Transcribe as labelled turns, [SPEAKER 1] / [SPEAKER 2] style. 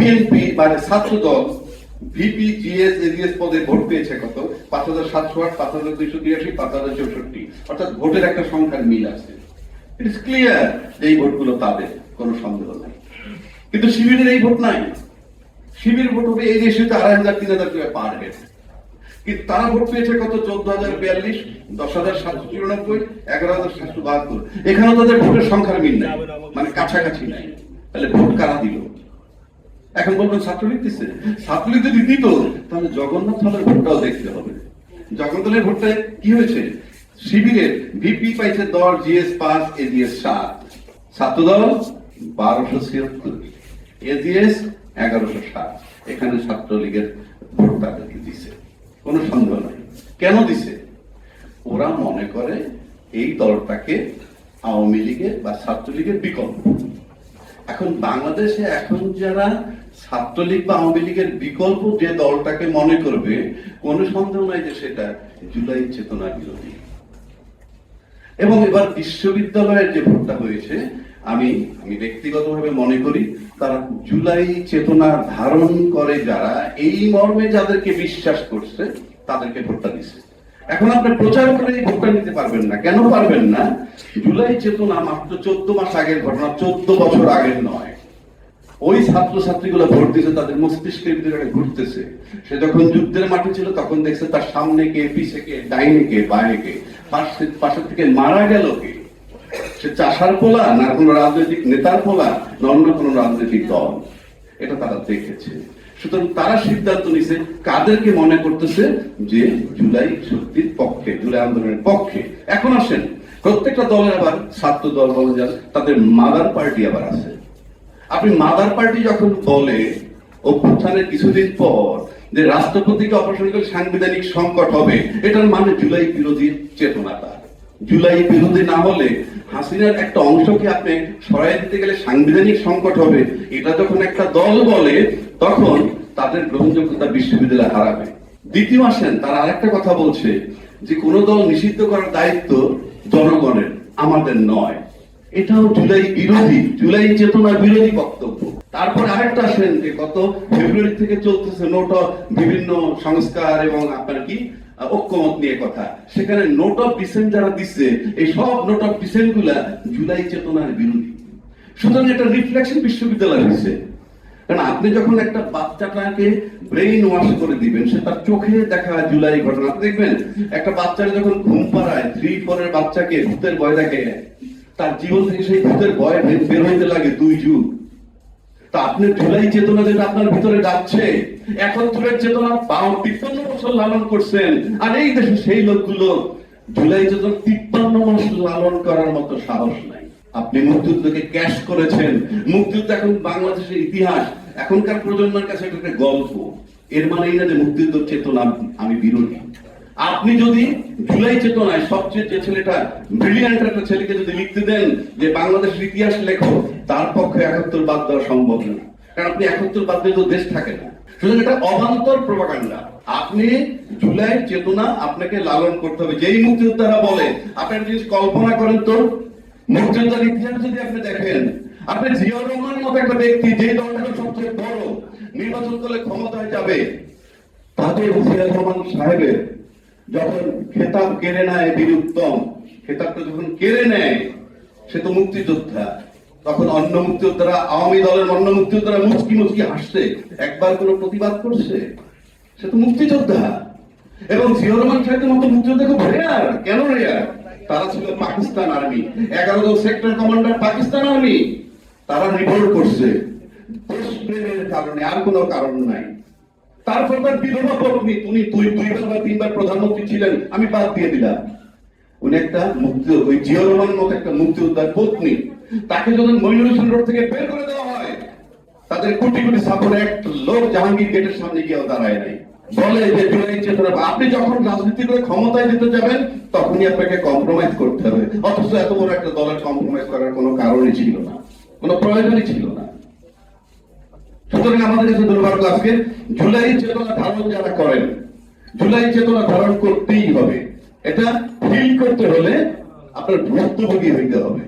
[SPEAKER 1] BNP মানে ছাত্র দল ভিপি জিএস এজিএস পদে ভোট পেয়েছে কত? 5,708, 5,283, 5,064, অর্থাৎ ভোটের একটা সংখ্যার মিল আছে। ইট ইজ ক্লিয়ার যে এই ভোটগুলো তাদের, কোনো সন্দেহ নাই। কিন্তু শিবিরের এই ভোট নাই। শিবির ভোট হবে এই দেশে 2,500-3,000 টাকা পার হেড, কিন্তু তারা ভোট পেয়েছে কত? 14,042, 10,794, 11,772। এখানেও তাদের ভোটের সংখ্যার মিল নাই, মানে কাছাকাছি নাই। তাহলে ভোট কারা দিল? এখন বলবেন ছাত্রলীগ দিচ্ছে। ছাত্রলীগ যদি দিত তাহলে জগন্নাথ হলের ভোটটাও দেখতে হবে। জগন্নাথ হলের ভোটটা কি হয়েছে? শিবিরের ভিপি পাইছে 10, জিএস 5, এজিএস 7, ছাত্রদল 1276, এজিএস 1160। এখানে ছাত্রলীগের ভোট তাদেরকে দিছে, কোনো সন্দেহ নাই। কেন দিছে? ওরা মনে করে এই দলটাকে আওয়ামী লীগের বা ছাত্রলীগের বিকল্প। এখন বাংলাদেশে এখন যারা ছাত্রলীগ বা আওয়ামী লীগের বিকল্প যে দলটাকে মনে করবে, কোনো সন্দেহ নাই যে সেটা জুলাই চেতনা বিরোধী। এবং এবার বিশ্ববিদ্যালয়ের যে ভোটটা হয়েছে, আমি ব্যক্তিগতভাবে মনে করি তারা জুলাই চেতনা ধারণ করে যারা, এই মর্মে যাদেরকে বিশ্বাস করছে তাদেরকে ভোটটা দিচ্ছে। এখন আপনি প্রচার করে এই ভোটটা নিতে পারবেন না। কেন পারবেন না? জুলাই চেতনা মাত্র 14 মাস আগের ঘটনা, 14 বছর আগের নয়। ওই ছাত্রছাত্রীগুলো ভোট দিয়েছে, তাদের মস্তিষ্কের ভিতরে ঘুরতেছে। সে যখন যুদ্ধের মাঠে ছিল তখন দেখছে তার সামনে কে, পিছে কে, ডাইনে কে, বাঁয়ে কে, পাশের থেকে মারা গেল কে, সে চাষার পোলা না কোনো রাজনৈতিক নেতার পোলা না অন্য কোনো রাজনৈতিক দল, এটা তারা দেখেছে। সুতরাং তারা সিদ্ধান্ত নিছে কাদেরকে মনে করতেছে যে জুলাই শক্তির পক্ষে, জুলাই আন্দোলনের পক্ষে। এখন আসেন, প্রত্যেকটা দলের আবার ছাত্র দল বলে যান, তাদের মাদার পার্টি আবার আছে। আপনি মাদার পার্টি যখন বলে অভ্যুত্থানের কিছুদিন পর যে রাষ্ট্রপতিকে অপসারণ করে সাংবিধানিক সংকট হবে, এটার মানে জুলাই বিরোধী চেতনাটা। জুলাই বিরোধী না হলে হাসিনার একটা অংশকে আপনি সরাই দিতে গেলে সাংবিধানিক সংকট হবে, এটা যখন একটা দল বলে তখন তাদের গ্রহণযোগ্যতা বিশ্ববিদ্যালয় হারাবে। দ্বিতীয় আসেন, তারা আরেকটা কথা বলছে যে কোন দল নিষিদ্ধ করার দায়িত্ব জনগণের, আমাদের নয়। এটাও জুলাই বিরোধী, জুলাই চেতনা বিরোধী বক্তব্য। তারপরে আরেকটা আসেন যে গত ফেব্রুয়ারি থেকে চলতেছে নোট অফ বিভিন্ন সংস্কার এবং আপনার কি ঐক্যমত নিয়ে কথা। সেখানে নোট অফ ডিসেন্ট যারা দিচ্ছে, এই সব নোট অফ ডিসেন্ট গুলা জুলাই চেতনার বিরোধী। সুতরাং একটা রিফ্লেকশন বিশ্ববিদ্যালয় হয়েছে। কারণ আপনি যখন একটা বাচ্চাটাকে ব্রেইন ওয়াশ করে দিবেন, সে তার চোখে দেখা জুলাই ঘটনা দেখবেন। একটা বাচ্চাকে যখন ঘুম পাড়ায়, 3-4 এর বাচ্চাকে ভূতের ভয় দেখে, তার জীবন থেকে সেই ভূতের ভয় বের হইতে লাগে 2 যুগ। তা আপনি জুলাই চেতনা যেটা আপনার ভিতরে যাচ্ছে, 71-এর চেতনা 53 বছর লালন করছেন, আর এই দেশে সেই লোকগুলো জুলাই চেতনা 53 মাস লালন করার মতো সাহস নাই। আপনি মুক্তিযুদ্ধকে ক্যাশ করেছেন। মুক্তিযুদ্ধ এখন বাংলাদেশের ইতিহাস, এখনকার প্রজন্মের কাছে একটা গল্প। এর মানে এই না যে মুক্তিযুদ্ধ চেতনা আমি বিরোধী। আপনি যদি জুলাই চেতনায় সবচেয়ে যে ছেলেটা ব্রিলিয়ান্ট একটা ছেলেকে যদি লিখতে দেন যে বাংলাদেশের ইতিহাস লেখো, তার পক্ষে 71 বাদ দেওয়া সম্ভব না। কারণ আপনি 71 বাদ দিলে তো দেশ থাকে না। সুতরাং এটা অবান্তর প্রপাগান্ডা। আপনি জুলাই চেতনা আপনাকে লালন করতে হবে। যেই মুক্তিযোদ্ধারা বলে, আপনি একটা জিনিস কল্পনা করেন তো, মুক্তিযোদ্ধার ইতিহাস যদি আপনি দেখেন, আপনি জিয়াউর রহমানের মতো একটা ব্যক্তি, যে দলটা সবচেয়ে বড়, নির্বাচন করলে ক্ষমতায় যাবে, তাদের জিয়াউর রহমান সাহেবের যখন খেতাব কেড়ে নেয় বীর উত্তম, খেতাবটা যখন কেড়ে নেয়, সে তো মুক্তিযোদ্ধা। তখন অন্য মুক্তিযোদ্ধারা, আওয়ামী দলের অন্য মুক্তিযোদ্ধারা মুচকি মুচকি হাসছে, একবার কোনো প্রতিবাদ করছে? সে তো মুক্তিযোদ্ধা। এবং জিয়াউর রহমান সাহেবের মতো মুক্তিযোদ্ধা খুব রেয়ার। কেন রেয়ার? তারা ছিল পাকিস্তান আর্মি, 11 জন সেক্টর কমান্ডার পাকিস্তান আর্মি। তারা রিভোল্ট করছে দেশপ্রেমের কারণে, আর কোনো কারণ নাই। তারপর তার বিধবা পত্নী, উনি 2বার বা 3বার প্রধানমন্ত্রী ছিলেন, আমি বাদ দিয়ে দিলাম। উনি একটা ওই জিয়াউর রহমানের মতো একটা মুক্তিযোদ্ধার পত্নী, তাকে যখন মইনুল রোড থেকে বের করে দেওয়া হয়, তাদের কোটি কোটি সাপোর্ট, এক লোক জাহাঙ্গীর গেটের সামনে গিয়েও দাঁড়ায় নাই। বলে যে জুলাই চেতনা। আপনি যখন রাজনীতি করে ক্ষমতায় দিতে যাবেন, তখনই আপনাকে কম্প্রোমাইজ করতে হবে। অথচ এত বড় একটা দলের কম্প্রোমাইজ করার কোনো কারণই ছিল না, কোনো প্রয়োজনই ছিল না। সুতরাং আমাদের কাছে দুর্ভাগ্য, আজকে জুলাই চেতনা ধারণ যারা করেন, জুলাই চেতনা ধারণ করতেই হবে। এটা ফিল করতে হলে আপনার ভুক্তভোগী হইতে হবে।